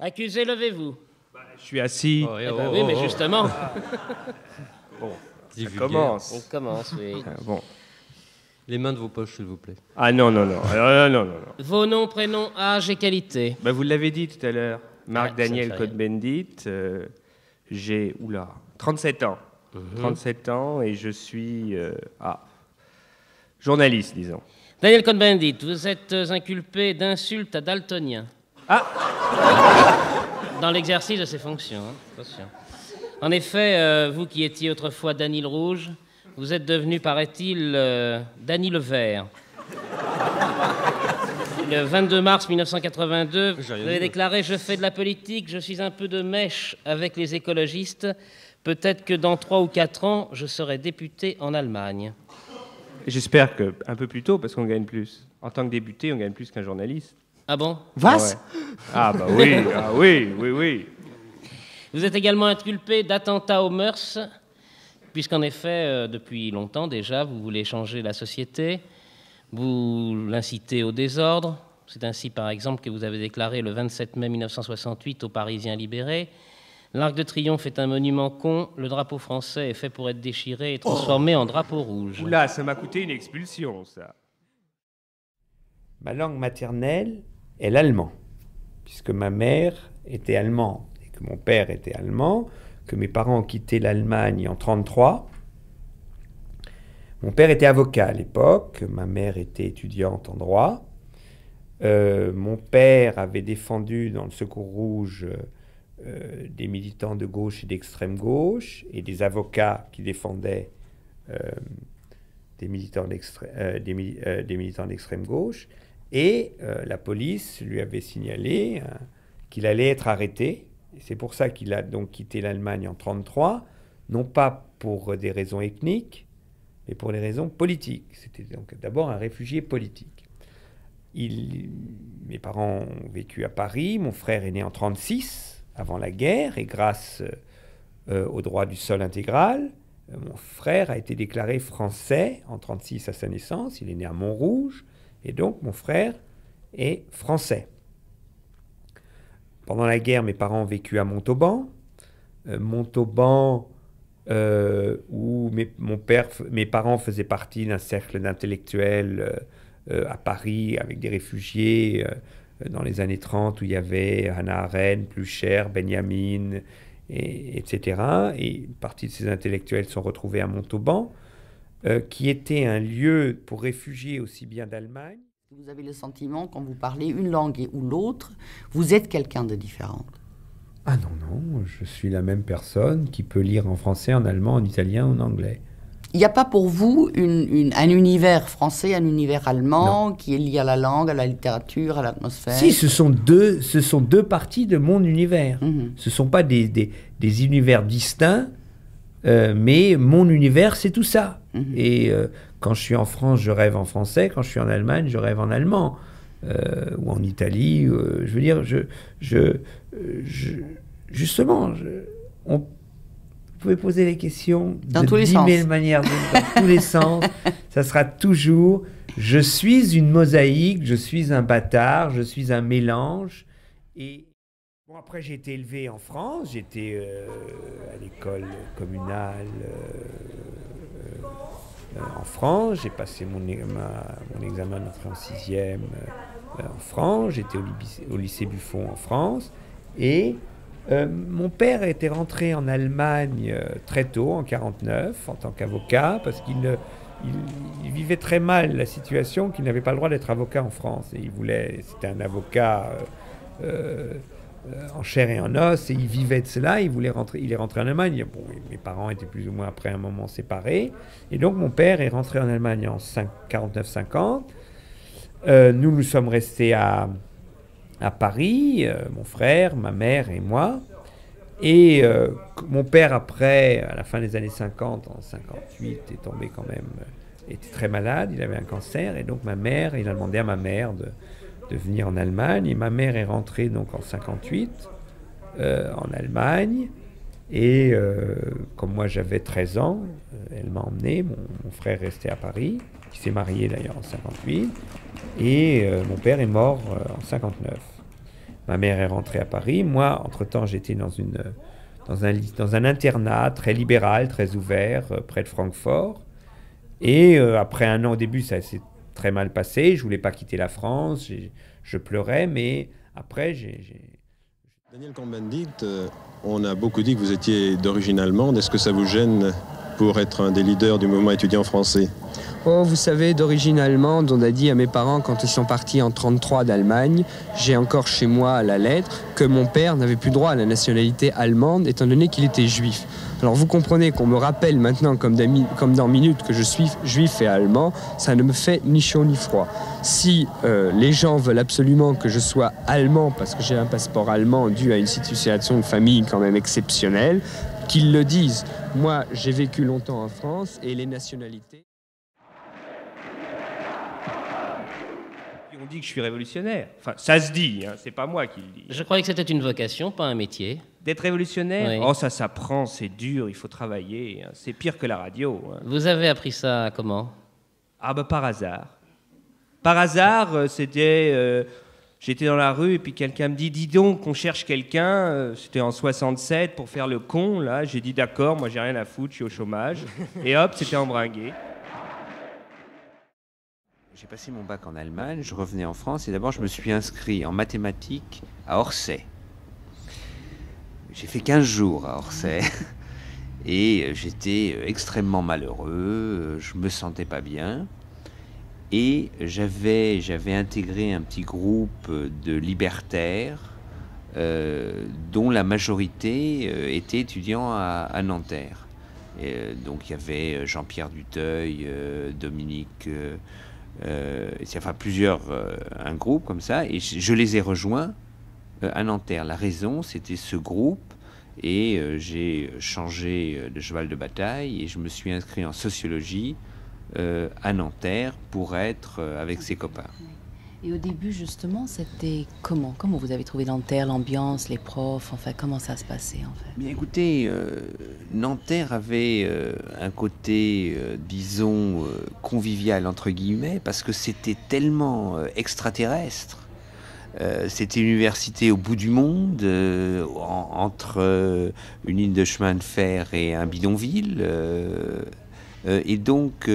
Accusé, levez-vous. Je suis assis. Eh ben oui, mais justement. Bon, ça commence. On commence, oui. Bon. Les mains de vos poches, s'il vous plaît. Ah non, non, non. Non. Vos noms, prénoms, âge et qualité. Bah, vous l'avez dit tout à l'heure. Marc Ouais, Daniel ça me fait Cohn-Bendit. J'ai 37 ans. 37 ans et je suis journaliste, disons. Daniel Cohn-Bendit, vous êtes inculpé d'insultes à daltonien. Ah. Dans l'exercice de ses fonctions, hein, attention. En effet, vous qui étiez autrefois Dany le Rouge, vous êtes devenu, paraît-il, Dany le Vert. Le 22 mars 1982, vous avez déclaré « Je fais de la politique, je suis un peu de mèche avec les écologistes. Peut-être que dans 3 ou 4 ans, je serai député en Allemagne. » J'espère qu'un peu plus tôt, parce qu'on gagne plus. En tant que député, on gagne plus qu'un journaliste. Ah bon? Was? Ah bah oui, oui. Vous êtes également inculpé d'attentat aux mœurs, puisqu'en effet, depuis longtemps déjà, vous voulez changer la société, vous l'incitez au désordre. C'est ainsi, par exemple, que vous avez déclaré le 27 mai 1968 aux Parisiens libérés: « L'Arc de Triomphe est un monument con, le drapeau français est fait pour être déchiré et transformé en drapeau rouge. » Oula, ça m'a coûté une expulsion, ça. Ma langue maternelle est l'allemand, puisque ma mère était allemande et que mon père était allemand, que mes parents ont quitté l'Allemagne en 1933. Mon père était avocat à l'époque, ma mère était étudiante en droit. Mon père avait défendu dans le Secours Rouge des militants de gauche et d'extrême gauche, et des avocats qui défendaient des militants d'extrême gauche. Et la police lui avait signalé qu'il allait être arrêté. Et c'est pour ça qu'il a donc quitté l'Allemagne en 1933, non pas pour des raisons ethniques, mais pour des raisons politiques. C'était donc d'abord un réfugié politique. Mes parents ont vécu à Paris, mon frère est né en 1936, avant la guerre, et grâce au droit du sol intégral, mon frère a été déclaré français en 1936 à sa naissance. Il est né à Montrouge. Et donc, mon frère est français. Pendant la guerre, mes parents ont vécu à Montauban. Où mes parents faisaient partie d'un cercle d'intellectuels à Paris, avec des réfugiés dans les années 30, où il y avait Hannah Arendt, Blücher, Benjamin, etc. Et une partie de ces intellectuels sont retrouvés à Montauban, qui était un lieu pour réfugiés aussi bien d'Allemagne. Vous avez le sentiment, quand vous parlez une langue ou l'autre, vous êtes quelqu'un de différent. Ah non, je suis la même personne qui peut lire en français, en allemand, en italien, en anglais. Il n'y a pas pour vous un univers français, un univers allemand qui est lié à la langue, à la littérature, à l'atmosphère? Si, ce sont deux parties de mon univers. Ce ne sont pas des univers distincts, mais mon univers, c'est tout ça. Et quand je suis en France, je rêve en français. Quand je suis en Allemagne, je rêve en allemand. Ou en Italie. Je veux dire, justement, vous pouvez poser les questions dans tous les sens. 10 000 manières, dans tous les sens. Ça sera toujours, je suis une mosaïque, je suis un bâtard, je suis un mélange. Et bon, après, j'ai été élevé en France, j'étais à l'école communale en France, j'ai passé mon examen d'entrée en 6e en France, j'étais au lycée Buffon en France, et mon père était rentré en Allemagne très tôt, en 1949, en tant qu'avocat, parce qu'il vivait très mal la situation, qu'il n'avait pas le droit d'être avocat en France. Et c'était un avocat en chair et en os, et il vivait de cela, il est rentré en Allemagne. Bon, mes parents étaient plus ou moins après un moment séparés, et donc mon père est rentré en Allemagne en 49-50. Nous sommes restés à Paris, mon frère, ma mère et moi. Et mon père, après, à la fin des années 50, en 58, est tombé quand même, était très malade, il avait un cancer. Et donc il a demandé à ma mère de venir en Allemagne. Et ma mère est rentrée donc en 58 en Allemagne. Et comme moi j'avais 13 ans, elle m'a emmené, mon frère restait à Paris, qui s'est marié d'ailleurs en 58, et mon père est mort en 59. Ma mère est rentrée à Paris. Moi, entre-temps, j'étais dans un internat très libéral, très ouvert, près de Francfort. Et après un an au début, ça s'est très mal passé. Je voulais pas quitter la France. Je pleurais, mais après, Daniel Cohn-Bendit, on a beaucoup dit que vous étiez d'origine allemande. Est-ce que ça vous gêne pour être un des leaders du mouvement étudiant français? Oh, vous savez, d'origine allemande, on a dit à mes parents quand ils sont partis en 1933 d'Allemagne, j'ai encore chez moi à la lettre, que mon père n'avait plus droit à la nationalité allemande étant donné qu'il était juif. Alors vous comprenez qu'on me rappelle maintenant comme dans Minute que je suis juif et allemand, ça ne me fait ni chaud ni froid. Si les gens veulent absolument que je sois allemand parce que j'ai un passeport allemand dû à une situation de famille quand même exceptionnelle, qu'ils le disent. Moi, j'ai vécu longtemps en France et les nationalités... On dit que je suis révolutionnaire. Enfin, ça se dit, hein, c'est pas moi qui le dis. Je croyais que c'était une vocation, pas un métier. D'être révolutionnaire? Oui. Oh, ça s'apprend, c'est dur, il faut travailler. Hein. C'est pire que la radio. Hein. Vous avez appris ça comment? Ah bah par hasard. Par hasard, c'était... j'étais dans la rue et puis quelqu'un me dit « Dis donc, on cherche quelqu'un. » C'était en 67 pour faire le con, là. J'ai dit « D'accord, moi j'ai rien à foutre, je suis au chômage. » Et hop, c'était embringué. J'ai passé mon bac en Allemagne, je revenais en France et d'abord je me suis inscrit en mathématiques à Orsay. J'ai fait 15 jours à Orsay et j'étais extrêmement malheureux, je me sentais pas bien et j'avais intégré un petit groupe de libertaires dont la majorité était étudiant à Nanterre. Donc il y avait Jean-Pierre Duteuil, Dominique... enfin un groupe comme ça, et je les ai rejoints à Nanterre. La raison, c'était ce groupe, et j'ai changé de cheval de bataille, et je me suis inscrit en sociologie à Nanterre pour être avec ses copains. Et au début, justement, c'était comment? Comment vous avez trouvé Nanterre, l'ambiance, les profs, enfin, comment ça se passait, en fait? Bien, écoutez, Nanterre avait un côté, disons, convivial, entre guillemets, parce que c'était tellement extraterrestre. C'était une université au bout du monde, entre une ligne de chemin de fer et un bidonville. Et donc...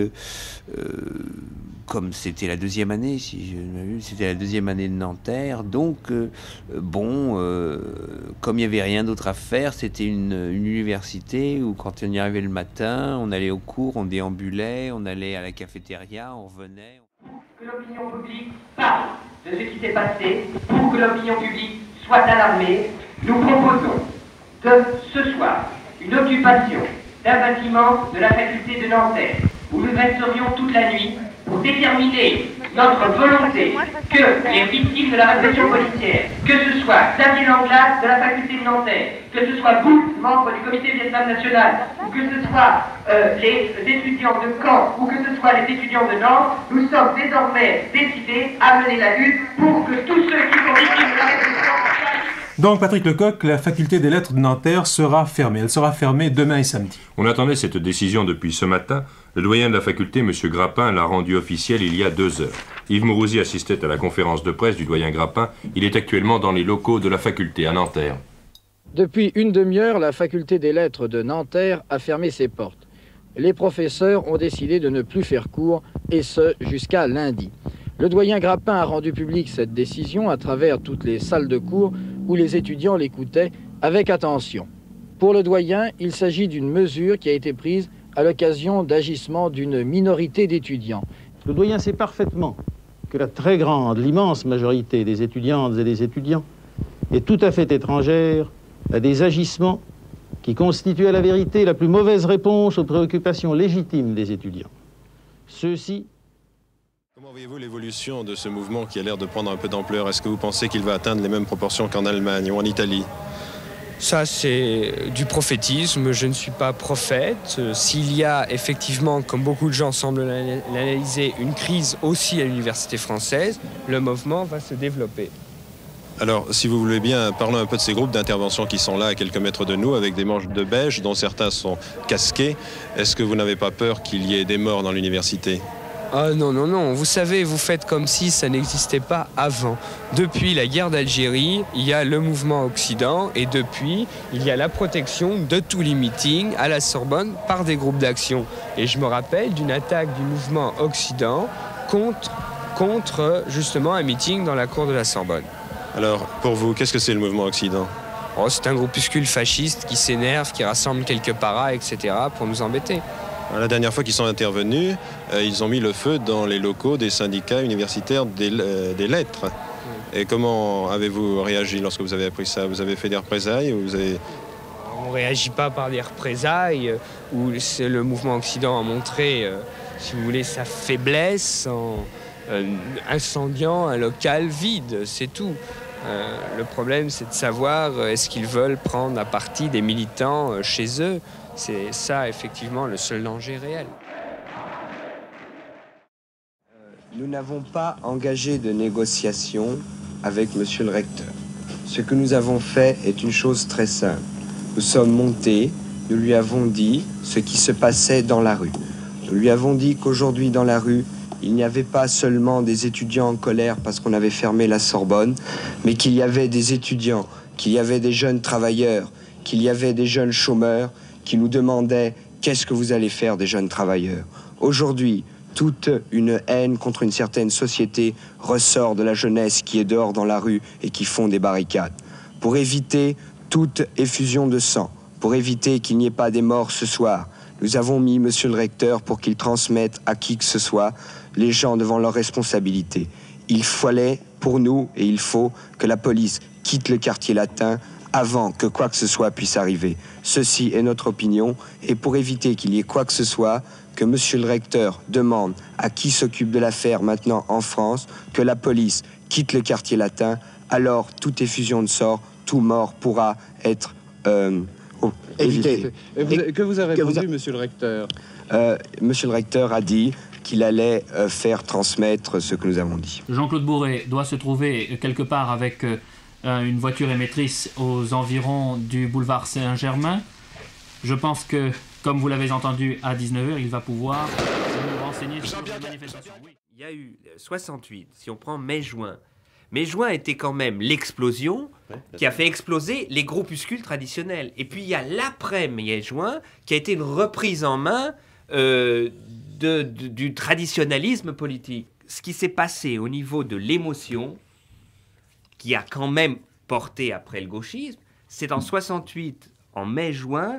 comme c'était la deuxième année, si je ne m'abuse, c'était la deuxième année de Nanterre, donc comme il n'y avait rien d'autre à faire, c'était une université où quand on y arrivait le matin, on allait au cours, on déambulait, on allait à la cafétéria, on revenait. Que l'opinion publique parle de ce qui s'est passé, pour que l'opinion publique soit alarmée, nous proposons de ce soir une occupation d'un bâtiment de la faculté de Nanterre, où nous resterions toute la nuit pour déterminer notre volonté que les victimes de la répression policière, que ce soit Xavier Langlas de la faculté de Nanterre, que ce soit vous, membre du comité Vietnam national, ou que ce soit les étudiants de Caen, ou que ce soit les étudiants de Nantes, nous sommes désormais décidés à mener la lutte pour que tous ceux qui sont victimes de la répression... Donc, Patrick Lecoq, la faculté des lettres de Nanterre sera fermée. Elle sera fermée demain et samedi. On attendait cette décision depuis ce matin. Le doyen de la faculté, M. Grappin, l'a rendue officielle il y a 2 heures. Yves Mourouzi assistait à la conférence de presse du doyen Grappin. Il est actuellement dans les locaux de la faculté à Nanterre. Depuis une demi-heure, la faculté des lettres de Nanterre a fermé ses portes. Les professeurs ont décidé de ne plus faire cours, et ce, jusqu'à lundi. Le doyen Grappin a rendu publique cette décision à travers toutes les salles de cours où les étudiants l'écoutaient avec attention. Pour le doyen, il s'agit d'une mesure qui a été prise à l'occasion d'agissements d'une minorité d'étudiants. Le doyen sait parfaitement que la très grande, l'immense majorité des étudiantes et des étudiants est tout à fait étrangère à des agissements qui constituent à la vérité la plus mauvaise réponse aux préoccupations légitimes des étudiants. Ceux-ci... Comment voyez-vous l'évolution de ce mouvement qui a l'air de prendre un peu d'ampleur? Est-ce que vous pensez qu'il va atteindre les mêmes proportions qu'en Allemagne ou en Italie? Ça, c'est du prophétisme. Je ne suis pas prophète. S'il y a effectivement, comme beaucoup de gens semblent l'analyser, une crise aussi à l'université française, le mouvement va se développer. Alors, si vous voulez bien, parlons un peu de ces groupes d'intervention qui sont là à quelques mètres de nous, avec des manches de beige, dont certains sont casqués. Est-ce que vous n'avez pas peur qu'il y ait des morts dans l'université? Ah non, non, non, vous savez, vous faites comme si ça n'existait pas avant. Depuis la guerre d'Algérie, il y a le mouvement Occident et depuis, il y a la protection de tous les meetings à la Sorbonne par des groupes d'action. Et je me rappelle d'une attaque du mouvement Occident contre justement un meeting dans la cour de la Sorbonne. Alors, pour vous, qu'est-ce que c'est le mouvement Occident? Oh, c'est un groupuscule fasciste qui s'énerve, qui rassemble quelques paras, etc. pour nous embêter. La dernière fois qu'ils sont intervenus, ils ont mis le feu dans les locaux des syndicats universitaires des lettres. Et comment avez-vous réagi lorsque vous avez appris ça? Vous avez fait des représailles ou vous avez... On ne réagit pas par des représailles, où le mouvement Occident a montré, si vous voulez, sa faiblesse en incendiant un local vide, c'est tout. Le problème, c'est de savoir est-ce qu'ils veulent prendre à partie des militants chez eux. C'est ça, effectivement, le seul danger réel. Nous n'avons pas engagé de négociation avec monsieur le recteur. Ce que nous avons fait est une chose très simple. Nous sommes montés, nous lui avons dit ce qui se passait dans la rue. Nous lui avons dit qu'aujourd'hui, dans la rue, il n'y avait pas seulement des étudiants en colère parce qu'on avait fermé la Sorbonne, mais qu'il y avait des étudiants, qu'il y avait des jeunes travailleurs, qu'il y avait des jeunes chômeurs qui nous demandaient « Qu'est-ce que vous allez faire des jeunes travailleurs ?» Aujourd'hui, toute une haine contre une certaine société ressort de la jeunesse qui est dehors dans la rue et qui font des barricades. Pour éviter toute effusion de sang, pour éviter qu'il n'y ait pas des morts ce soir, nous avons mis monsieur le recteur pour qu'il transmette à qui que ce soit les gens devant leurs responsabilités. Il fallait, pour nous, et il faut, que la police quitte le quartier latin avant que quoi que ce soit puisse arriver. Ceci est notre opinion, et pour éviter qu'il y ait quoi que ce soit, que monsieur le recteur demande à qui s'occupe de l'affaire maintenant en France que la police quitte le quartier latin, alors toute effusion de sang, tout mort pourra être évité. Que vous a répondu, monsieur le recteur? Monsieur le recteur a dit qu'il allait faire transmettre ce que nous avons dit. Jean-Claude Bourret doit se trouver quelque part avec une voiture émettrice aux environs du boulevard Saint-Germain. Je pense que, comme vous l'avez entendu, à 19h, il va pouvoir nous renseigner sur la manifestation. Oui. Il y a eu 68, si on prend mai-juin. Mai-juin était quand même l'explosion qui a fait exploser les groupuscules traditionnels. Et puis il y a l'après-mai-juin qui a été une reprise en main du traditionnalisme politique. Ce qui s'est passé au niveau de l'émotion, qui a quand même porté après le gauchisme, c'est en 68, en mai-juin.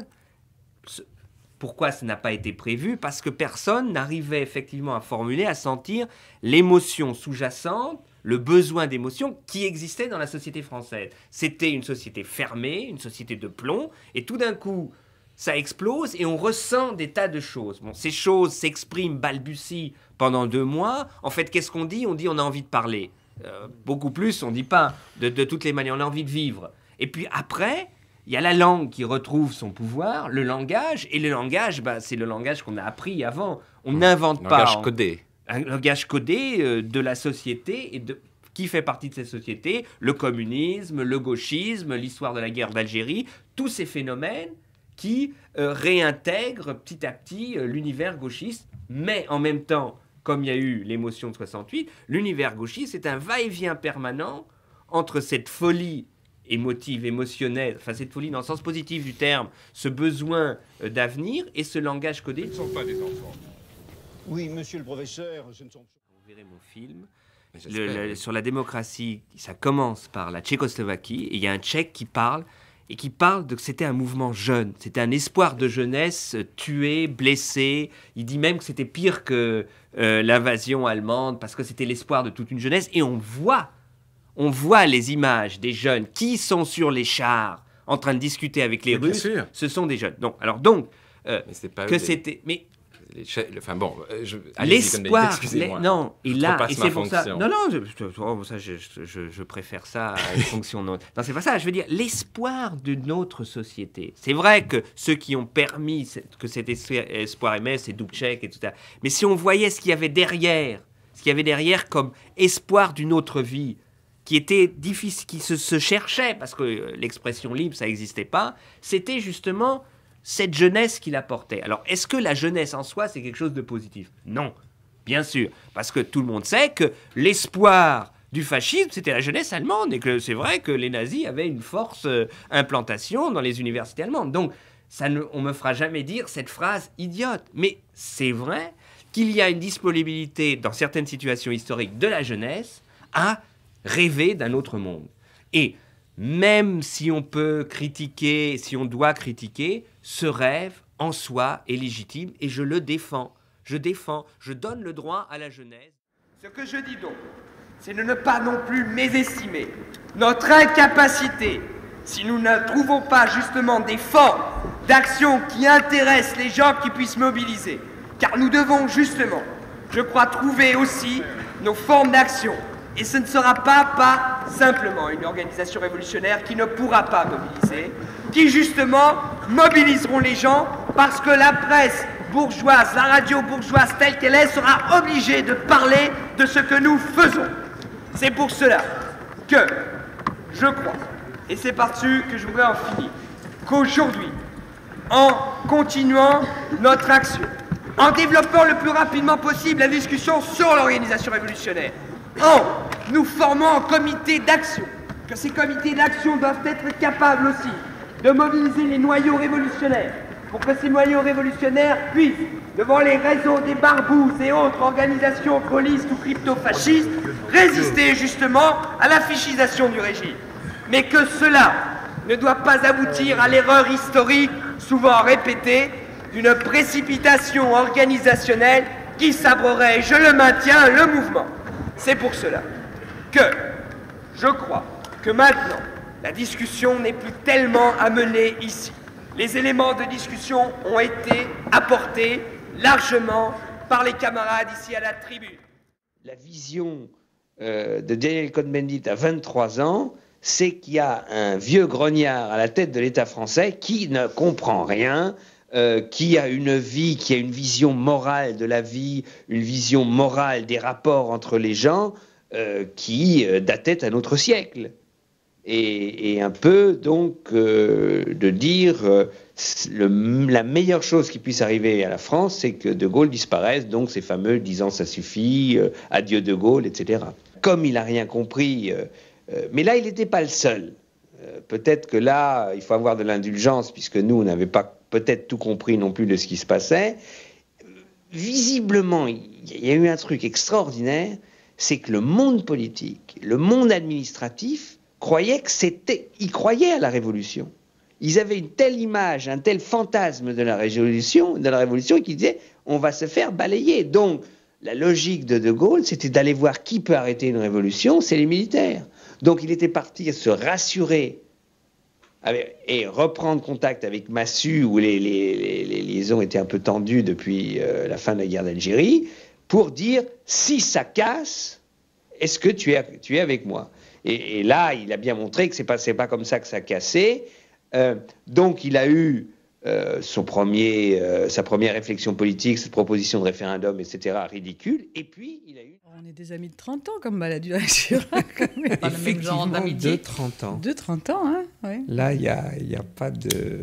Pourquoi ça n'a pas été prévu? Parce que personne n'arrivait effectivement à formuler, à sentir l'émotion sous-jacente, le besoin d'émotion qui existait dans la société française. C'était une société fermée, une société de plomb, et tout d'un coup, ça explose et on ressent des tas de choses. Bon, ces choses s'expriment, balbutient pendant 2 mois. En fait, qu'est-ce qu'on dit? On dit on a envie de parler. Beaucoup plus, on ne dit pas de toutes les manières, on a envie de vivre. Et puis après, il y a la langue qui retrouve son pouvoir, le langage, et le langage, c'est le langage qu'on a appris avant. On n'invente pas. Langage codé. Un langage codé de la société et de qui fait partie de cette société, le communisme, le gauchisme, l'histoire de la guerre d'Algérie, tous ces phénomènes qui réintègrent petit à petit l'univers gauchiste, mais en même temps, comme il y a eu l'émotion de 68, l'univers gauchiste, c'est un va-et-vient permanent entre cette folie émotive, émotionnelle, enfin cette folie dans le sens positif du terme, ce besoin d'avenir et ce langage codé. Ce ne sont pas des enfants. Oui, monsieur le professeur, ce ne sont pas... Vous verrez mon film. Sur la démocratie, ça commence par la Tchécoslovaquie, et il y a un Tchèque qui parle de que c'était un mouvement jeune, c'était un espoir de jeunesse tué, blessé. Il dit même que c'était pire que l'invasion allemande, parce que c'était l'espoir de toute une jeunesse, et on voit les images des jeunes qui sont sur les chars en train de discuter avec les Russes. Ce sont des jeunes. Donc, mais c'est pas que c'était... Mais enfin bon, l'espoir, excusez-moi. Non, et là, et c'est pour ça. fonction. Non, je préfère ça à une fonction. Non, c'est pas ça. Je veux dire l'espoir d'une autre société. C'est vrai que ceux qui ont permis que cet espoir émerge, c'est Dubček et tout ça. Mais si on voyait ce qu'il y avait derrière comme espoir d'une autre vie, qui était difficile, qui se cherchait, parce que l'expression libre, ça n'existait pas, c'était justement cette jeunesse qu'il apportait. Alors, est-ce que la jeunesse en soi, c'est quelque chose de positif? Non. bien sûr, parce que tout le monde sait que l'espoir du fascisme, c'était la jeunesse allemande, et que c'est vrai que les nazis avaient une force implantation dans les universités allemandes. Donc, on ne me fera jamais dire cette phrase idiote. Mais c'est vrai qu'il y a une disponibilité dans certaines situations historiques de la jeunesse à rêver d'un autre monde. Et même si on peut critiquer, si on doit critiquer, ce rêve en soi est légitime et je le défends. Je donne le droit à la jeunesse. Ce que je dis donc, c'est de ne pas non plus mésestimer notre incapacité, si nous ne trouvons pas justement des formes d'action qui intéressent les gens qui puissent mobiliser. Car nous devons justement, je crois, trouver aussi nos formes d'action. Et ce ne sera pas simplement une organisation révolutionnaire qui ne pourra pas mobiliser, qui justement mobiliseront les gens parce que la presse bourgeoise, la radio bourgeoise telle qu'elle est, sera obligée de parler de ce que nous faisons. C'est pour cela que je crois, et c'est par-dessus que je voudrais en finir, qu'aujourd'hui, en continuant notre action, en développant le plus rapidement possible la discussion sur l'organisation révolutionnaire, en nous formant en comité d'action, que ces comités d'action doivent être capables aussi de mobiliser les noyaux révolutionnaires, pour que ces noyaux révolutionnaires puissent, devant les réseaux des barbouzes et autres organisations gaullistes ou crypto-fascistes, résister justement à la fichisation du régime. Mais que cela ne doit pas aboutir à l'erreur historique, souvent répétée, d'une précipitation organisationnelle qui sabrerait, je le maintiens, le mouvement. C'est pour cela que je crois que maintenant, la discussion n'est plus tellement à mener ici. Les éléments de discussion ont été apportés largement par les camarades ici à la tribune. La vision de Daniel Cohn-Bendit à 23 ans, c'est qu'il y a un vieux grognard à la tête de l'État français qui ne comprend rien, qui a une vie, qui a une vision morale de la vie, une vision morale des rapports entre les gens, qui datait à notre siècle. Et un peu, donc, de dire la meilleure chose qui puisse arriver à la France, c'est que De Gaulle disparaisse, donc ces fameux 10 ans ça suffit, adieu De Gaulle, etc. Comme il n'a rien compris, mais là il n'était pas le seul. Peut-être que là, il faut avoir de l'indulgence, puisque nous, on n'avait pas peut-être tout compris non plus de ce qui se passait. Visiblement, il y a eu un truc extraordinaire, c'est que le monde politique, le monde administratif, croyaient à la révolution. Ils avaient une telle image, un tel fantasme de la révolution qu'ils disaient on va se faire balayer. Donc la logique de De Gaulle, c'était d'aller voir qui peut arrêter une révolution, c'est les militaires. Donc il était parti se rassurer et reprendre contact avec Massu, où les liaisons étaient un peu tendues depuis la fin de la guerre d'Algérie, pour dire si ça casse, est-ce que tu es avec moi? Et là, il a bien montré que c'est pas comme ça que ça cassait. Donc, il a eu sa première réflexion politique, cette proposition de référendum, etc., ridicule. Et puis, il a eu... On est des amis de 30 ans, comme Balladur et Chirac. Effectivement, de 30 ans. De 30 ans, hein, ouais. Là, il n'y a pas de...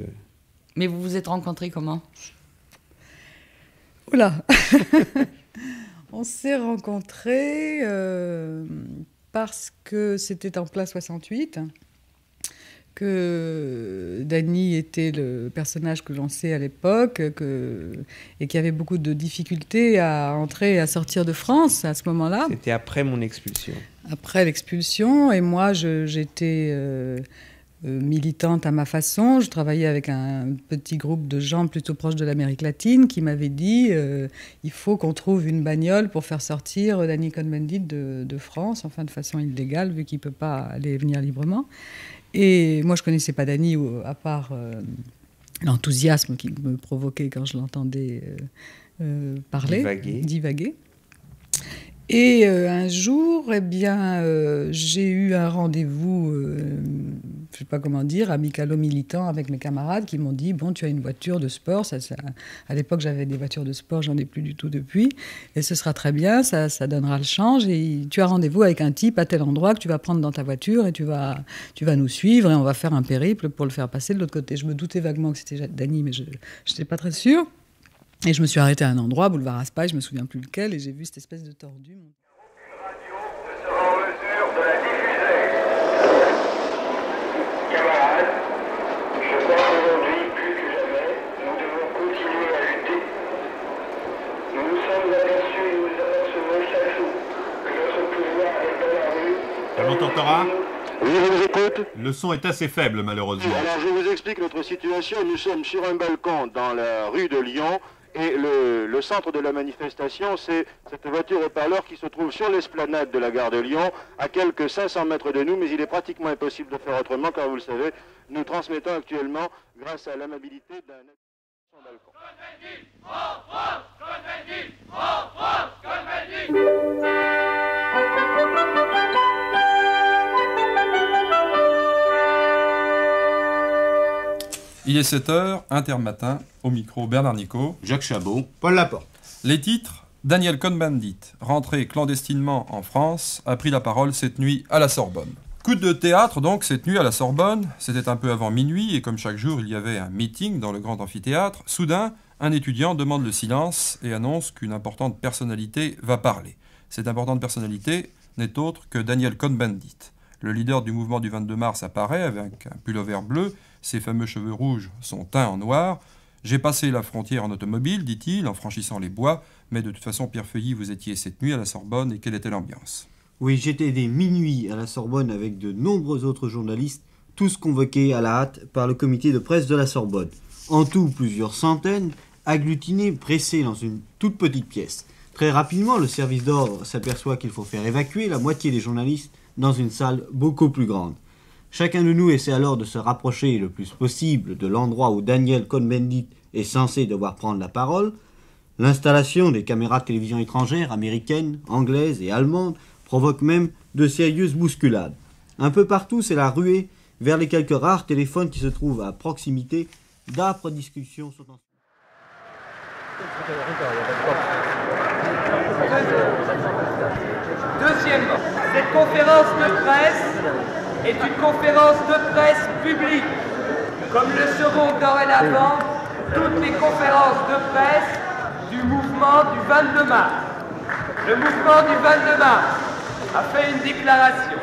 Mais vous vous êtes rencontrés comment? Oula. On s'est rencontrés parce que c'était en plein 68, que Dany était le personnage que l'on sait à l'époque, et qu'il y avait beaucoup de difficultés à entrer et à sortir de France à ce moment-là. C'était après mon expulsion. Après l'expulsion, et moi j'étais militante à ma façon. Je travaillais avec un petit groupe de gens plutôt proches de l'Amérique latine qui m'avaient dit il faut qu'on trouve une bagnole pour faire sortir Dany Cohn-Bendit de France, enfin de façon illégale, vu qu'il ne peut pas aller et venir librement. Et moi, je ne connaissais pas Dany, à part l'enthousiasme qui me provoquait quand je l'entendais parler, divaguer. Et un jour, j'ai eu un rendez-vous, je ne sais pas comment dire, amicalo-militant avec mes camarades qui m'ont dit « Bon, tu as une voiture de sport. » À l'époque, j'avais des voitures de sport, j'en ai plus du tout depuis. Et ce sera très bien, ça donnera le change. Et tu as rendez-vous avec un type à tel endroit que tu vas prendre dans ta voiture et tu vas nous suivre et on va faire un périple pour le faire passer de l'autre côté. Je me doutais vaguement que c'était Dany, mais je n'étais pas très sûre. Et je me suis arrêtée à un endroit, boulevard Raspail, je me souviens plus lequel, et j'ai vu cette espèce de tordu. On t'entendra ? Oui, je vous écoute. Le son est assez faible, malheureusement. Alors, je vous explique notre situation. Nous sommes sur un balcon dans la rue de Lyon. Et le centre de la manifestation, c'est cette voiture haut-parleur qui se trouve sur l'esplanade de la gare de Lyon, à quelques 500 mètres de nous, mais il est pratiquement impossible de faire autrement, car vous le savez, nous transmettons actuellement, grâce à l'amabilité d'un son balcon. Il est 7h, Intermatin, au micro Bernard Nico, Jacques Chabot, Paul Laporte. Les titres, Daniel Cohn-Bendit, rentré clandestinement en France, a pris la parole cette nuit à la Sorbonne. Coup de théâtre donc cette nuit à la Sorbonne, c'était un peu avant minuit et comme chaque jour il y avait un meeting dans le grand amphithéâtre, soudain un étudiant demande le silence et annonce qu'une importante personnalité va parler. Cette importante personnalité n'est autre que Daniel Cohn-Bendit. Le leader du mouvement du 22 mars apparaît avec un pullover bleu, ses fameux cheveux rouges sont teints en noir. « J'ai passé la frontière en automobile, dit-il, en franchissant les bois, mais de toute façon, Pierre Feuilly, vous étiez cette nuit à la Sorbonne, et quelle était l'ambiance ?» Oui, j'étais dès minuit à la Sorbonne avec de nombreux autres journalistes, tous convoqués à la hâte par le comité de presse de la Sorbonne. En tout, plusieurs centaines, agglutinés, pressés dans une toute petite pièce. Très rapidement, le service d'ordre s'aperçoit qu'il faut faire évacuer la moitié des journalistes dans une salle beaucoup plus grande. Chacun de nous essaie alors de se rapprocher le plus possible de l'endroit où Daniel Cohn-Bendit est censé devoir prendre la parole. L'installation des caméras de télévision étrangères, américaines, anglaises et allemandes, provoque même de sérieuses bousculades. Un peu partout, c'est la ruée vers les quelques rares téléphones qui se trouvent à proximité. D'âpres discussions sont en... Deuxièmement, cette conférence de presse est une conférence de presse publique, comme le seront dorénavant toutes les conférences de presse du mouvement du 22 mars. Le mouvement du 22 mars a fait une déclaration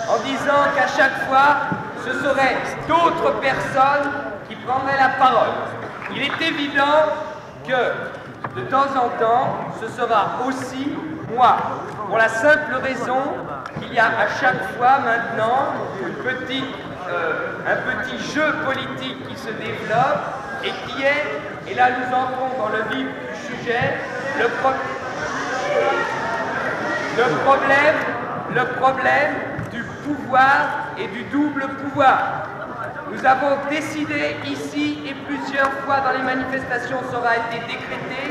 en disant qu'à chaque fois, ce seraient d'autres personnes qui prendraient la parole. Il est évident que, de temps en temps, ce sera aussi moi, pour la simple raison qu'il y a à chaque fois maintenant un petit jeu politique qui se développe et qui est, et là nous entrons dans le vif du sujet, le problème du pouvoir et du double pouvoir. Nous avons décidé ici, et plusieurs fois dans les manifestations ça aura été décrété,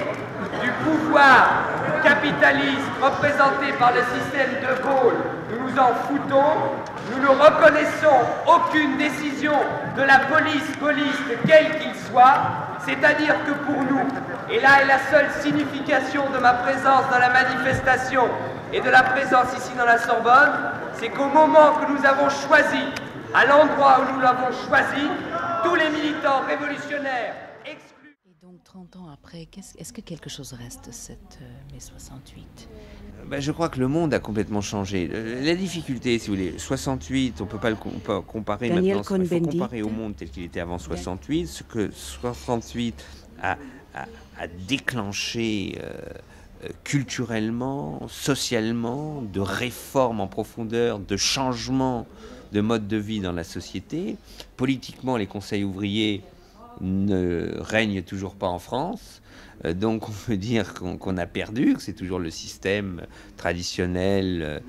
du pouvoir capitaliste représenté par le système de Gaulle. Nous nous en foutons, nous ne reconnaissons aucune décision de la police gaulliste, quel qu'il soit, c'est-à-dire que pour nous, et là est la seule signification de ma présence dans la manifestation et de la présence ici dans la Sorbonne, c'est qu'au moment que nous avons choisi, à l'endroit où nous l'avons choisi, tous les militants révolutionnaires exclus... Et donc 30 ans après, est-ce que quelque chose reste de cette mai 68 ? Je crois que le monde a complètement changé. La difficulté, si vous voulez, 68, on ne peut pas le comparer Daniel maintenant. Il faut Cohn-Bendit. comparer au monde tel qu'il était avant 68. Ce que 68 a déclenché culturellement, socialement, de réformes en profondeur, de changements de mode de vie dans la société. Politiquement, les conseils ouvriers ne règnent toujours pas en France. Donc on peut dire qu'on a perdu, que c'est toujours le système traditionnel,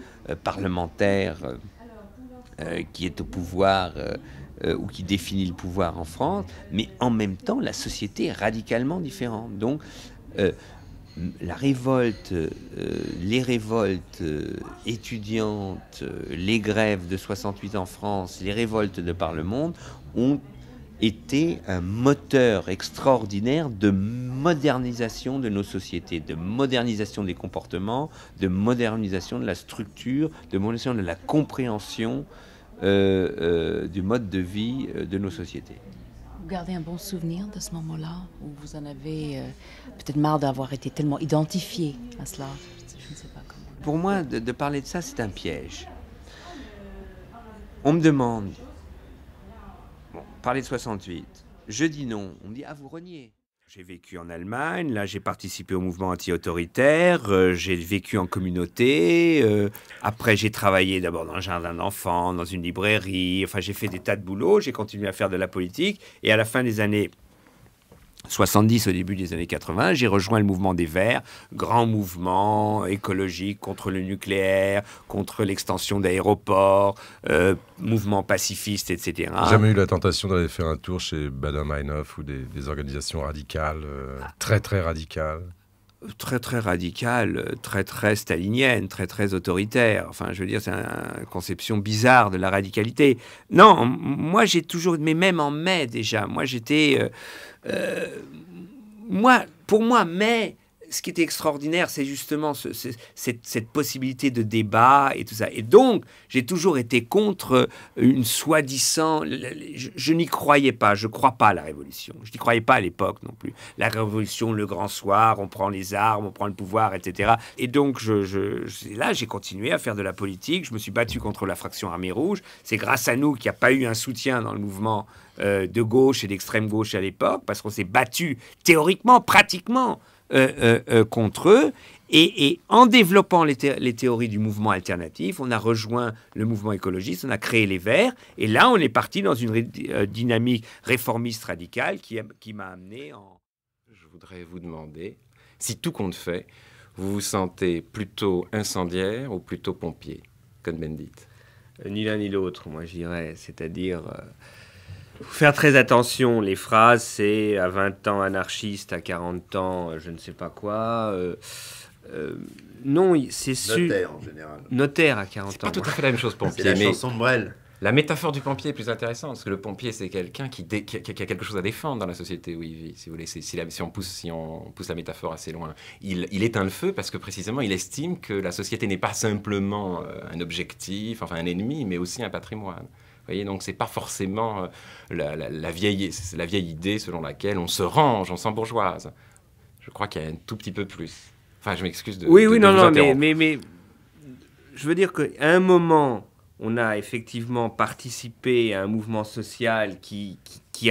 parlementaire, qui est au pouvoir ou qui définit le pouvoir en France. Mais en même temps, la société est radicalement différente. Donc la révolte, les révoltes étudiantes, les grèves de 68 en France, les révoltes de par le monde ont été un moteur extraordinaire de modernisation de nos sociétés, de modernisation des comportements, de modernisation de la structure, de modernisation de la compréhension du mode de vie de nos sociétés. Vous gardez un bon souvenir de ce moment-là, où vous en avez peut-être marre d'avoir été tellement identifié à cela? Je ne sais pas comment. Pour moi, de parler de ça, c'est un piège. On me demande, bon, parler de 68, je dis non, on me dit, ah, vous reniez. J'ai vécu en Allemagne, là j'ai participé au mouvement anti-autoritaire, j'ai vécu en communauté, après j'ai travaillé d'abord dans un jardin d'enfants, dans une librairie, enfin j'ai fait des tas de boulots, j'ai continué à faire de la politique, et à la fin des années 70, au début des années 80, j'ai rejoint le mouvement des Verts, grand mouvement écologique contre le nucléaire, contre l'extension d'aéroports, mouvement pacifiste, etc. Jamais eu la tentation d'aller faire un tour chez Baader-Meinhof ou des organisations radicales, très très radicales? Très très radicale, très très stalinienne, très très autoritaire. Enfin, je veux dire, c'est une conception bizarre de la radicalité. Non, moi j'ai toujours, mais même en mai déjà, moi j'étais, pour moi, mai, ce qui était extraordinaire, c'est justement cette possibilité de débat et tout ça. Et donc, j'ai toujours été contre une soi-disant... Je n'y croyais pas, je ne crois pas à la révolution. Je n'y croyais pas à l'époque non plus. La révolution, le grand soir, on prend les armes, on prend le pouvoir, etc. Et donc, là, j'ai continué à faire de la politique. Je me suis battu contre la fraction Armée Rouge. C'est grâce à nous qu'il n'y a pas eu un soutien dans le mouvement de gauche et d'extrême gauche à l'époque, parce qu'on s'est battu théoriquement, pratiquement, contre eux, et en développant les théories du mouvement alternatif, on a rejoint le mouvement écologiste, on a créé les Verts, et là on est parti dans une dynamique réformiste radicale qui m'a amené en... Je voudrais vous demander si tout compte fait, vous vous sentez plutôt incendiaire ou plutôt pompier, Cohn-Bendit? Ni l'un ni l'autre, moi je dirais, c'est-à-dire... Faut faire très attention, les phrases, c'est à 20 ans anarchiste, à 40 ans je ne sais pas quoi. Non, c'est sûr. Notaire en général. Notaire à 40 ans. C'est pas tout à fait la même chose, pompier. C'est la chanson de Brel. La métaphore du pompier est plus intéressante, parce que le pompier, c'est quelqu'un qui a quelque chose à défendre dans la société où il vit, si vous voulez. Si on pousse la métaphore assez loin. Il éteint le feu parce que précisément, il estime que la société n'est pas simplement un objectif, enfin un ennemi, mais aussi un patrimoine. Vous voyez, donc c'est pas forcément la vieille idée selon laquelle on se range, on s'embourgeoise. Je crois qu'il y a un tout petit peu plus. Enfin, je m'excuse de... Oui, de non, vous non, interrompre. mais je veux dire qu'à un moment, on a effectivement participé à un mouvement social qui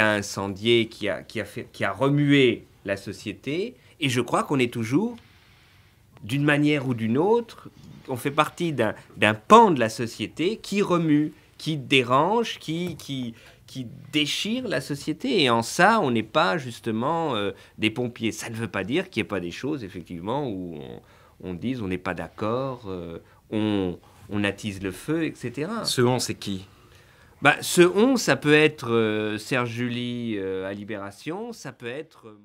a incendié, qui a remué la société, et je crois qu'on est toujours, d'une manière ou d'une autre, on fait partie d'un pan de la société qui remue, qui dérange, qui déchire la société. Et en ça, on n'est pas justement des pompiers. Ça ne veut pas dire qu'il n'y ait pas des choses, effectivement, où on dise on n'est pas d'accord, on attise le feu, etc. Ce on, c'est qui? Ce on, ça peut être Serge July à Libération, ça peut être...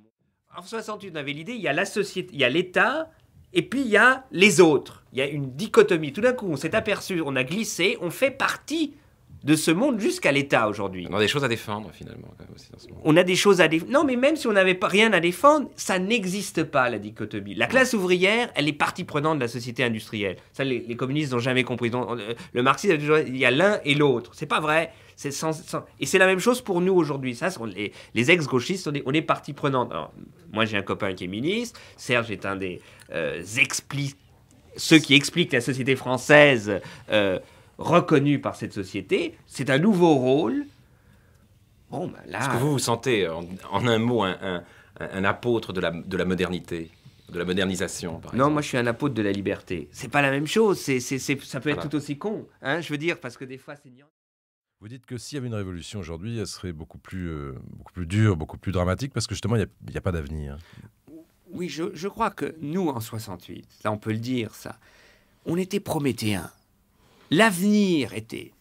En 68, on avait l'idée, il y a la société, il y a l'État, et puis il y a les autres. Il y a une dichotomie. Tout d'un coup, on s'est aperçu, on a glissé, on fait partie de ce monde jusqu'à l'État aujourd'hui. On a des choses à défendre, finalement, quand même, aussi, dans ce monde. On a des choses à défendre. Non, mais même si on n'avait pas rien à défendre, ça n'existe pas, la dichotomie. La classe ouvrière, elle est partie prenante de la société industrielle. Ça, les communistes n'ont jamais compris. Le marxisme, il y a l'un et l'autre. C'est pas vrai. Et c'est la même chose pour nous aujourd'hui. Ça, les ex-gauchistes, on est partie prenante. Alors, moi, j'ai un copain qui est ministre. Serge est un des ceux qui expliquent la société française reconnue par cette société. C'est un nouveau rôle. Bon, ben là... Est-ce que vous vous sentez, en un mot, un apôtre de la modernité, de la modernisation, par exemple? Non, moi je suis un apôtre de la liberté. C'est pas la même chose. Ça peut être tout aussi con. Hein, je veux dire, parce que des fois c'est... Vous dites que s'il y avait une révolution aujourd'hui, elle serait beaucoup plus dure, beaucoup plus dramatique, parce que justement, il n'y a pas d'avenir. Oui, je crois que nous, en 68, là on peut le dire, ça, on était prométhéens. L'avenir était...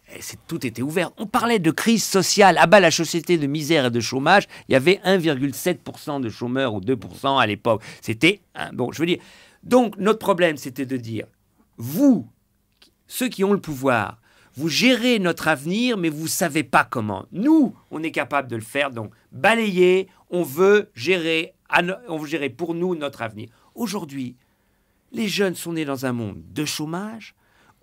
Tout était ouvert. On parlait de crise sociale. À bas la société de misère et de chômage, il y avait 1,7% de chômeurs ou 2% à l'époque. C'était... Bon, je veux dire... Donc, notre problème, c'était de dire, vous, ceux qui ont le pouvoir, vous gérez notre avenir, mais vous ne savez pas comment. Nous, on est capable de le faire. Donc, balayer, on veut gérer pour nous notre avenir. Aujourd'hui, les jeunes sont nés dans un monde de chômage,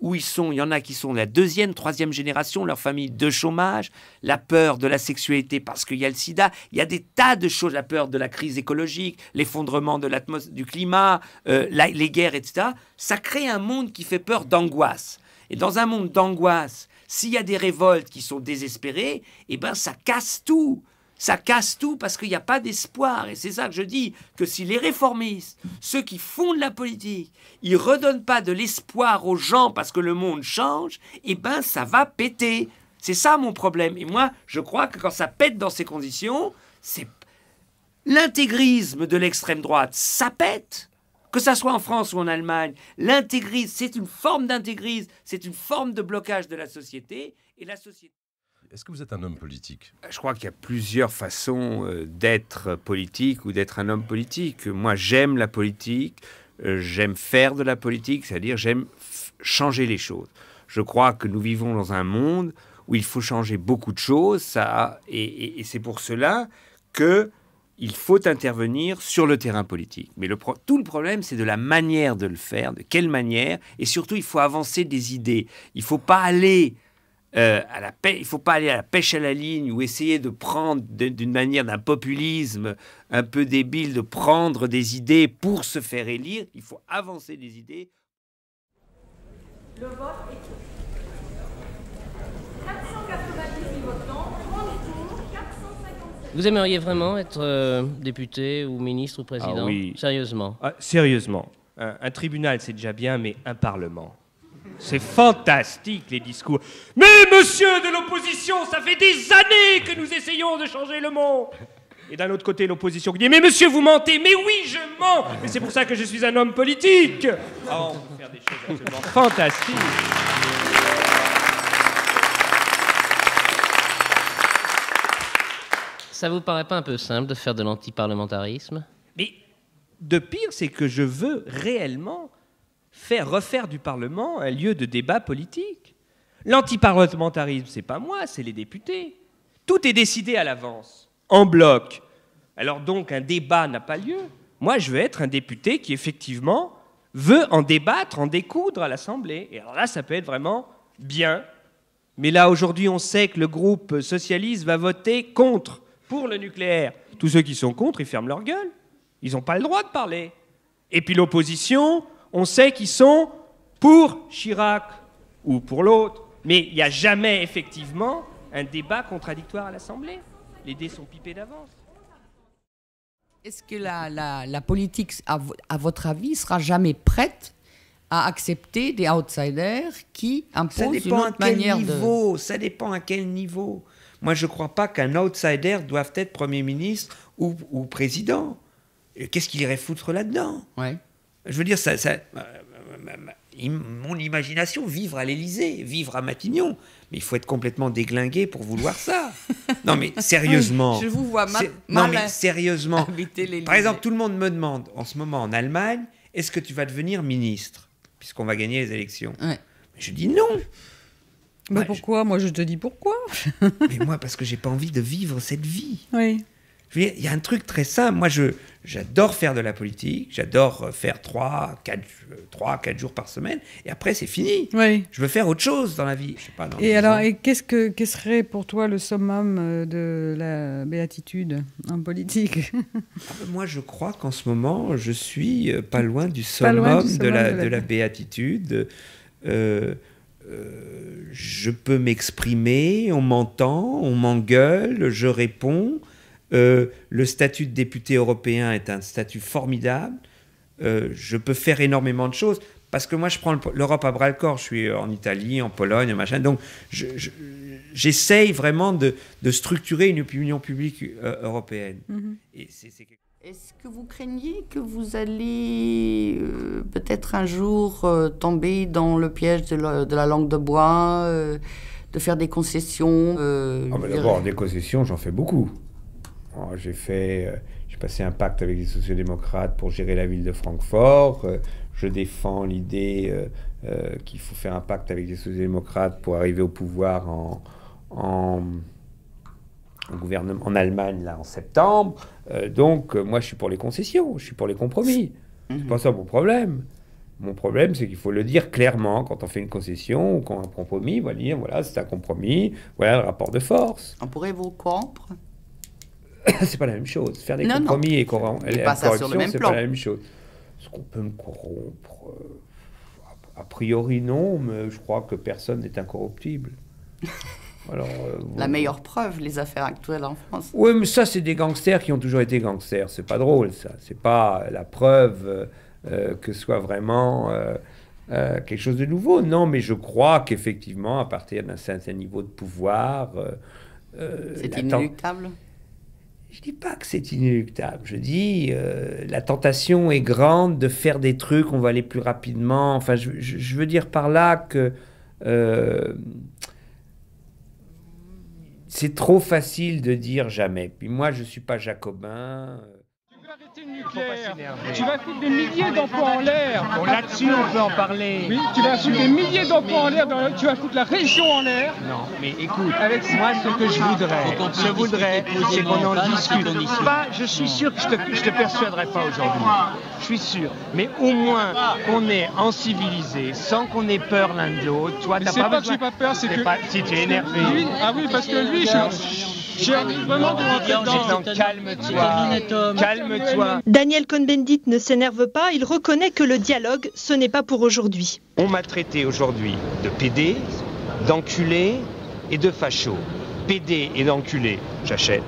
où ils sont, il y en a qui sont la deuxième, troisième génération, leur famille de chômage, la peur de la sexualité parce qu'il y a le sida, il y a des tas de choses, la peur de la crise écologique, l'effondrement de du climat, les guerres, etc. Ça crée un monde qui fait peur d'angoisse. Et dans un monde d'angoisse, s'il y a des révoltes qui sont désespérées, eh ben ça casse tout. Ça casse tout parce qu'il n'y a pas d'espoir. Et c'est ça que je dis, que si les réformistes, ceux qui font de la politique, ils redonnent pas de l'espoir aux gens parce que le monde change, eh ben ça va péter. C'est ça mon problème. Et moi, je crois que quand ça pète dans ces conditions, c'est l'intégrisme de l'extrême droite, ça pète. Que ça soit en France ou en Allemagne, l'intégrisme, c'est une forme d'intégrisme, c'est une forme de blocage de la société. Et la société... Est-ce que vous êtes un homme politique? Je crois qu'il y a plusieurs façons d'être politique ou d'être un homme politique. Moi, j'aime la politique, j'aime faire de la politique, c'est-à-dire j'aime changer les choses. Je crois que nous vivons dans un monde où il faut changer beaucoup de choses, et c'est pour cela qu'il faut intervenir sur le terrain politique. Mais tout le problème, c'est de la manière de le faire, de quelle manière, et surtout, il faut avancer des idées. Il ne faut pas aller... il faut pas aller à la pêche à la ligne ou essayer de prendre d'une manière d'un populisme un peu débile, de prendre des idées pour se faire élire. Il faut avancer des idées. Le vote est clos. 498 votants, 30 pour, 457. Vous aimeriez vraiment être député ou ministre ou président? Ah oui. Sérieusement? Sérieusement. Un tribunal, c'est déjà bien, mais un parlement. C'est fantastique, les discours. Mais monsieur de l'opposition, ça fait des années que nous essayons de changer le monde. Et d'un autre côté, l'opposition qui dit « Mais monsieur, vous mentez !»« Mais oui, je mens. Mais c'est pour ça que je suis un homme politique. » On peut faire des choses absolument fantastiques. Ça vous paraît pas un peu simple de faire de l'antiparlementarisme? Mais de pire, c'est que je veux réellement refaire du Parlement un lieu de débat politique. L'antiparlementarisme, c'est pas moi, c'est les députés. Tout est décidé à l'avance, en bloc. Alors donc, un débat n'a pas lieu. Moi, je veux être un député qui, effectivement, veut en débattre, en découdre à l'Assemblée. Et alors là, ça peut être vraiment bien. Mais là, aujourd'hui, on sait que le groupe socialiste va voter contre, pour le nucléaire. Tous ceux qui sont contre, ils ferment leur gueule. Ils n'ont pas le droit de parler. Et puis l'opposition... On sait qu'ils sont pour Chirac ou pour l'autre, mais il n'y a jamais effectivement un débat contradictoire à l'Assemblée. Les dés sont pipés d'avance. Est-ce que la politique, à votre avis, sera jamais prête à accepter des outsiders qui imposent une autre manière de... Ça dépend à quel niveau. Moi, je ne crois pas qu'un outsider doive être Premier ministre ou président. Qu'est-ce qu'il irait foutre là-dedans? Ouais. Je veux dire, mon imagination, vivre à l'Élysée, vivre à Matignon. Mais il faut être complètement déglingué pour vouloir ça. Non, mais sérieusement. Je vous vois mal. Non, mais sérieusement. L'Élysée. Par exemple, tout le monde me demande en ce moment en Allemagne, est-ce que tu vas devenir ministre, puisqu'on va gagner les élections? Ouais. Je dis non. Mais pourquoi? Moi, je te dis pourquoi. Mais moi, parce que j'ai pas envie de vivre cette vie. Oui. Je veux dire, il y a un truc très simple. Moi, j'adore faire de la politique. J'adore faire 3-4 jours par semaine. Et après, c'est fini. Oui. Je veux faire autre chose dans la vie. Je sais pas, et alors, qu'est-ce serait pour toi le summum de la béatitude en politique? Moi, je crois qu'en ce moment, je suis pas loin du summum de la béatitude. Je peux m'exprimer, on m'entend, on m'engueule, je réponds. Le statut de député européen est un statut formidable. Je peux faire énormément de choses parce que moi, je prends l'Europe à bras-le-corps. Je suis en Italie, en Pologne, machin. Donc, j'essaye vraiment de structurer une opinion publique européenne. Mm-hmm. Est-ce que vous craignez que vous allez peut-être un jour tomber dans le piège de la langue de bois, de faire des concessions D'abord, des concessions, j'en fais beaucoup. J'ai passé un pacte avec les sociodémocrates pour gérer la ville de Francfort. Je défends l'idée qu'il faut faire un pacte avec les sociodémocrates pour arriver au pouvoir en gouvernement en Allemagne là en septembre. Donc moi je suis pour les concessions, je suis pour les compromis. C'est pas ça mon problème. Mon problème, c'est qu'il faut le dire clairement quand on fait une concession ou quand un compromis, on va dire, voilà, c'est un compromis, voilà le rapport de force. On pourrait vous corrompre? C'est pas la même chose. Faire des Non, compromis non. et pas ça sur le même c'est plan. pas la même chose. Est-ce qu'on peut me corrompre? A priori, non, mais je crois que personne n'est incorruptible. Alors, La meilleure preuve, les affaires actuelles en France. oui, mais ça, c'est des gangsters qui ont toujours été gangsters. C'est pas drôle, ça. C'est pas la preuve que ce soit vraiment quelque chose de nouveau. Non, mais je crois qu'effectivement, à partir d'un certain niveau de pouvoir... c'est inéluctable? Je dis pas que c'est inéluctable. Je dis la tentation est grande de faire des trucs, on va aller plus rapidement. Enfin, je veux dire par là que c'est trop facile de dire jamais. Puis moi, je suis pas jacobin. Tu vas foutre des milliers d'emplois en l'air. Bon, là-dessus, on peut en parler. Oui, tu vas foutre des milliers d'emplois en l'air. Tu vas foutre la région en l'air. Non, mais écoute, moi, ce que je voudrais, c'est qu'on en discute. Pas, je suis sûr que je te persuaderai pas aujourd'hui. Je suis sûr. Mais au moins, qu'on est en civilisé, sans qu'on ait peur l'un de l'autre. Toi, t'as pas besoin. C'est pas que j'ai pas peur, c'est que... Si tu es énervé. Lui, ah oui, parce que lui, j'ai envie vraiment de rentrer dedans. Calme-toi. Calme-toi. Daniel Cohn-Bendit ne s'énerve pas, il reconnaît que le dialogue, ce n'est pas pour aujourd'hui. On m'a traité aujourd'hui de PD, d'enculé et de facho. PD et d'enculé, j'achète.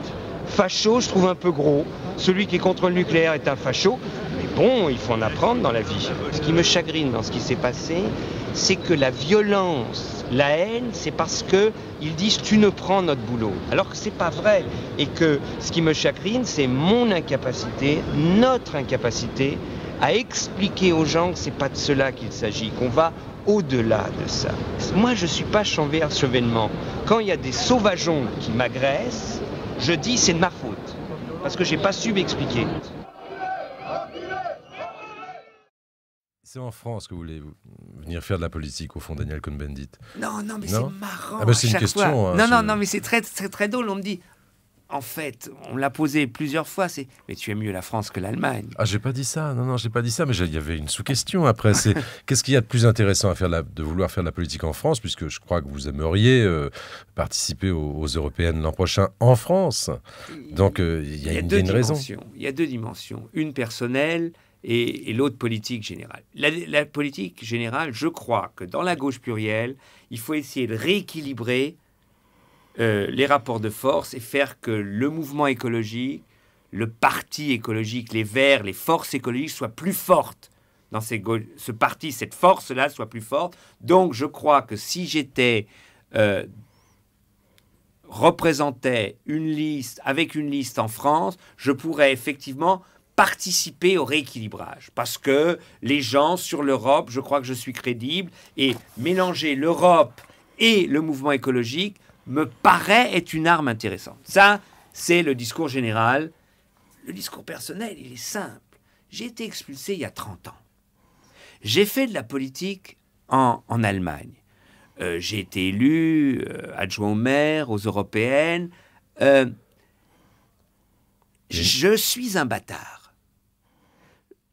Facho, je trouve un peu gros. Celui qui est contre le nucléaire est un facho. Mais bon, il faut en apprendre dans la vie. Ce qui me chagrine dans ce qui s'est passé, c'est que la violence, la haine, c'est parce que ils disent tu ne prends notre boulot. Alors que c'est pas vrai. Et que ce qui me chagrine, c'est mon incapacité, notre incapacité à expliquer aux gens que c'est pas de cela qu'il s'agit, qu'on va au-delà de ça. Moi, je suis pas Chauvet-Chevènement. Quand il y a des sauvageons qui m'agressent, je dis c'est de ma faute. Parce que j'ai pas su m'expliquer. C'est en France que vous voulez venir faire de la politique, au fond, Daniel Cohn-Bendit? Non, mais c'est marrant. Ah ben c'est une chaque question. Fois. Hein, non, mais c'est très drôle. On me dit, en fait, on l'a posé plusieurs fois, c'est « Mais tu aimes mieux la France que l'Allemagne ». Ah, j'ai pas dit ça. Non, j'ai pas dit ça. Mais il y avait une sous-question après. C'est qu'est-ce qu'il y a de plus intéressant à faire de vouloir faire de la politique en France, puisque je crois que vous aimeriez participer aux européennes l'an prochain en France. Donc, il y a une raison. Il y a deux dimensions. Une personnelle et l'autre politique générale. La politique générale, je crois que dans la gauche plurielle, il faut essayer de rééquilibrer les rapports de force et faire que le mouvement écologique, le parti écologique, les Verts, les forces écologiques soient plus fortes. Dans ce parti, cette force-là soit plus forte. Donc, je crois que si j'étais représentais une liste en France, je pourrais effectivement participer au rééquilibrage. Parce que les gens sur l'Europe, je crois que je suis crédible, et mélanger l'Europe et le mouvement écologique me paraît être une arme intéressante. Ça, c'est le discours général. Le discours personnel, il est simple. J'ai été expulsé il y a 30 ans. J'ai fait de la politique en Allemagne. J'ai été élu adjoint au maire, aux européennes. Je suis un bâtard.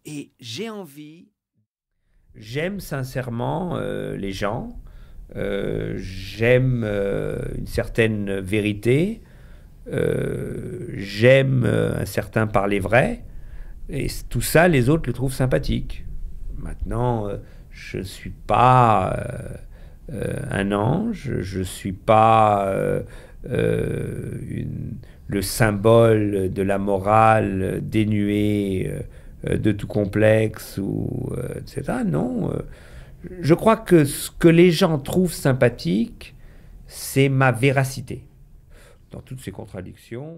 Et j'ai envie... J'aime sincèrement les gens. J'aime une certaine vérité. J'aime un certain parler vrai. Et tout ça, les autres le trouvent sympathique. Maintenant, je ne suis pas un ange. Je ne suis pas le symbole de la morale dénuée de tout complexe, etc. Non. Je crois que ce que les gens trouvent sympathique, c'est ma véracité. Dans toutes ces contradictions...